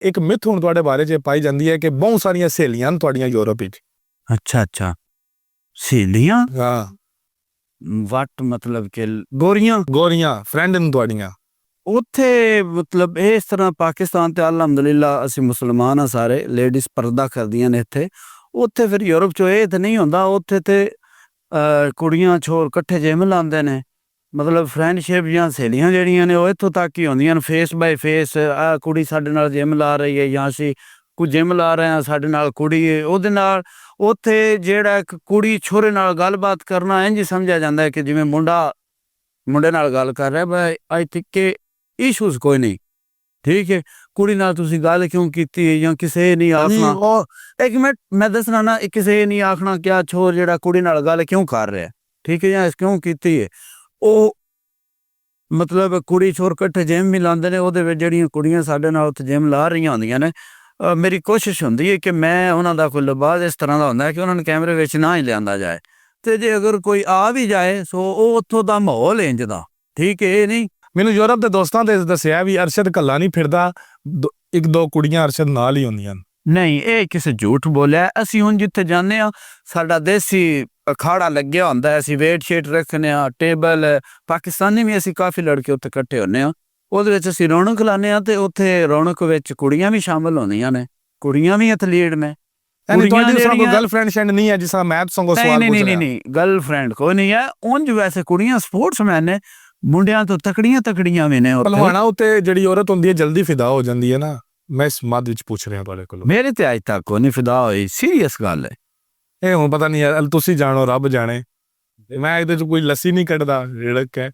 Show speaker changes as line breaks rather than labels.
ਇੱਕ ਮਿਥ ਹੁਣ ਤੁਹਾਡੇ ਬਾਰੇ 'ਚ ਪਾਈ ਜਾਂਦੀ ਹੈ ਕਿ ਬਹੁਤ ਸਾਰੀਆਂ ਸਹੇਲੀਆਂ ਨੇ ਤੁਹਾਡੀਆਂ ਯੂਰਪ ਵਿੱਚ।
ਅੱਛਾ ਅੱਛਾ, ਸਹੇਲੀਆਂ?
ਹਾਂ,
ਵਟ ਮਤਲਬ ਕਿ
ਗੋਰੀਆਂ ਫਰੈਂਡ ਨੇ ਤੁਹਾਡੀਆਂ।
ਉੱਥੇ ਮਤਲਬ ਇਸ ਤਰ੍ਹਾਂ ਪਾਕਿਸਤਾਨ ਤੇ ਅਲਹਮਦੁਲਿਲਾ ਅਸੀਂ ਮੁਸਲਮਾਨ ਆ ਸਾਰੇ, ਲੇਡੀਜ਼ ਪਰਦਾ ਕਰਦੀਆਂ ਨੇ ਇੱਥੇ। ਉੱਥੇ ਫਿਰ ਯੂਰਪ 'ਚੋਂ ਇਹ ਤਾਂ ਨਹੀਂ ਹੁੰਦਾ, ਉੱਥੇ ਤੇ ਕੁੜੀਆਂ ਛੋਰ ਇਕੱਠੇ ਜਿਮ ਲਾਉਂਦੇ ਨੇ। ਮਤਲਬ ਫਰੈਂਡਸ਼ਿਪ ਜਾਂ ਸਹੇਲੀਆਂ ਜਿਹੜੀਆਂ ਨੇ ਉਹ ਇੱਥੋਂ ਤੱਕ ਹੀ ਹੁੰਦੀਆਂ ਨੇ, ਫੇਸ ਬਾਏ ਫੇਸ। ਆਹ ਕੁੜੀ ਸਾਡੇ ਨਾਲ ਜਿਮ ਲਾ ਰਹੀ ਹੈ ਜਾਂ ਅਸੀਂ ਕੋਈ ਜਿਮ ਲਾ ਰਹੇ ਹਾਂ, ਸਾਡੇ ਨਾਲ ਕੁੜੀ ਹੈ, ਉਹਦੇ ਨਾਲ ਉੱਥੇ ਜਿਹੜਾ ਇੱਕ ਕੁੜੀ ਛੋਰੇ ਨਾਲ ਗੱਲਬਾਤ ਕਰਨਾ ਇੰਝ ਸਮਝਿਆ ਜਾਂਦਾ ਹੈ ਕਿ ਜਿਵੇਂ ਮੁੰਡਾ ਮੁੰਡੇ ਨਾਲ ਗੱਲ ਕਰ ਰਿਹਾ। ਬਈ ਆਈ ਥਿੰਕ ਕਿ ਇਸ਼ੂਜ਼ ਕੋਈ ਨਹੀਂ, ਠੀਕ ਹੈ। ਕੁੜੀ ਨਾਲ ਤੁਸੀਂ ਗੱਲ ਕਿਉਂ ਕੀਤੀ ਹੈ ਜਾਂ ਕਿਸੇ ਨਹੀਂ ਆਖਣਾ, ਉਹ ਇੱਕ ਮਿੰਟ ਮੈਂ ਦੱਸਣਾ ਨਾ, ਕਿਸੇ ਨਹੀਂ ਆਖਣਾ ਕਿਆ ਛੋਰ ਜਿਹੜਾ ਕੁੜੀ ਨਾਲ ਗੱਲ ਕਿਉਂ ਕਰ ਰਿਹਾ, ਠੀਕ ਹੈ, ਜਾਂ ਇਸ ਕਿਉਂ ਕੀਤੀ ਹੈ। ਉਹ ਮਤਲਬ ਕੁੜੀ ਛੋਰ ਇਕੱਠੇ ਜਿਮ ਵੀ ਲਾਉਂਦੇ ਨੇ, ਉਹਦੇ ਵਿੱਚ ਜਿਹੜੀਆਂ ਕੁੜੀਆਂ ਸਾਡੇ ਨਾਲ ਉੱਥੇ ਜਿਮ ਲਾ ਰਹੀਆਂ ਹੁੰਦੀਆਂ ਨੇ, ਮੇਰੀ ਕੋਸ਼ਿਸ਼ ਹੁੰਦੀ ਹੈ ਕਿ ਮੈਂ ਉਹਨਾਂ ਦਾ ਕੋਈ ਲਿਬਾਸ ਇਸ ਤਰ੍ਹਾਂ ਦਾ ਹੁੰਦਾ ਹੈ ਕਿ ਉਹਨਾਂ ਨੂੰ ਕੈਮਰੇ ਵਿੱਚ ਨਾ ਹੀ ਲਿਆਂਦਾ ਜਾਏ। ਅਤੇ ਜੇ ਅਗਰ ਕੋਈ ਆ ਵੀ ਜਾਏ ਸੋ ਉਹ ਉੱਥੋਂ ਦਾ ਮਾਹੌਲ ਇੰਝ ਦਾ, ਠੀਕ ਹੈ। ਇਹ ਨਹੀਂ
ਮੈਨੂੰ ਯੂਰਪ ਦੇ ਦੋਸਤਾਂ ਦੇ ਦੱਸਿਆ ਵੀ ਅਰਸ਼ਦ ਇਕੱਲਾ ਨਹੀਂ ਫਿਰਦਾ, ਇੱਕ ਦੋ ਕੁੜੀਆਂ ਅਰਸ਼ਦ ਨਾਲ ਹੀ ਹੁੰਦੀਆਂ ਨੇ।
ਨਹੀਂ, ਇਹ ਕਿਸੇ ਝੂਠ ਬੋਲਿਆ। ਅਸੀਂ ਹੁਣ ਜਿੱਥੇ ਜਾਂਦੇ ਹਾਂ ਸਾਡਾ ਦੇਸੀ ਅਖਾੜਾ ਲੱਗਿਆ ਹੁੰਦਾ, ਅਸੀਂ ਵੇਟ ਸ਼ੇਟ ਰੱਖਦੇ ਹਾਂ, ਟੇਬਲ। ਪਾਕਿਸਤਾਨੀ ਵੀ ਅਸੀਂ ਕਾਫੀ ਲੜਕੇ ਉੱਥੇ ਇਕੱਠੇ ਹੁੰਦੇ ਹਾਂ, ਉਹਦੇ ਵਿੱਚ ਅਸੀਂ ਰੌਣਕ ਲਾਉਂਦੇ ਹਾਂ। ਅਤੇ ਉੱਥੇ ਰੌਣਕ ਵਿੱਚ ਕੁੜੀਆਂ ਵੀ ਸ਼ਾਮਿਲ ਹੁੰਦੀਆਂ ਨੇ, ਕੁੜੀਆਂ ਵੀ ਐਥਲੀਟ ਨੇ।
ਤੁਹਾਡੀ ਗਰਲਫ੍ਰੈਂਡ ਸ਼ੈਂਡ ਨਹੀਂ ਹੈ ਜਿਸ ਤਰ੍ਹਾਂ ਮੈਂ ਸੰਗੋ ਸਵਾਲ ਪੁੱਛ ਰਿਹਾ?
ਨਹੀਂ, ਗਰਲਫ੍ਰੈਂਡ ਕੋਈ ਨਹੀਂ ਹੈ। ਉਂਝ ਵੈਸੇ ਕੁੜੀਆਂ ਸਪੋਰਟਸਮੈਨ ਨੇ, ਮੁੰਡਿਆਂ ਤੋਂ ਤਕੜੀਆਂ ਵੀ ਨੇ।
ਪਹਿਲਵਾਨਾਂ ਉੱਤੇ ਜਿਹੜੀ ਔਰਤ ਹੁੰਦੀ ਹੈ ਜਲਦੀ ਫਿਦਾ ਹੋ ਜਾਂਦੀ ਹੈ ਨਾ, ਮੈਂ ਇਸ ਮੱਧ ਵਿੱਚ ਪੁੱਛ ਰਿਹਾ ਤੁਹਾਡੇ ਕੋਲੋਂ।
ਮੇਰੇ ਤੇ ਅੱਜ ਤੱਕ ਕੋਈ ਨਹੀਂ ਫਿਦਾ ਹੋਈ, ਸੀਰੀਅਸ ਗੱਲ ਹੈ
ਇਹ ਹੁਣ ਪਤਾ ਨਹੀਂ, ਤੁਸੀਂ ਜਾਣੋ ਰੱਬ ਜਾਣੇ। ਮੈਂ ਇਹਦੇ 'ਚ ਕੋਈ ਲੱਸੀ ਨਹੀਂ ਕੱਢਦਾ, ਰਿੜਕ ਹੈ।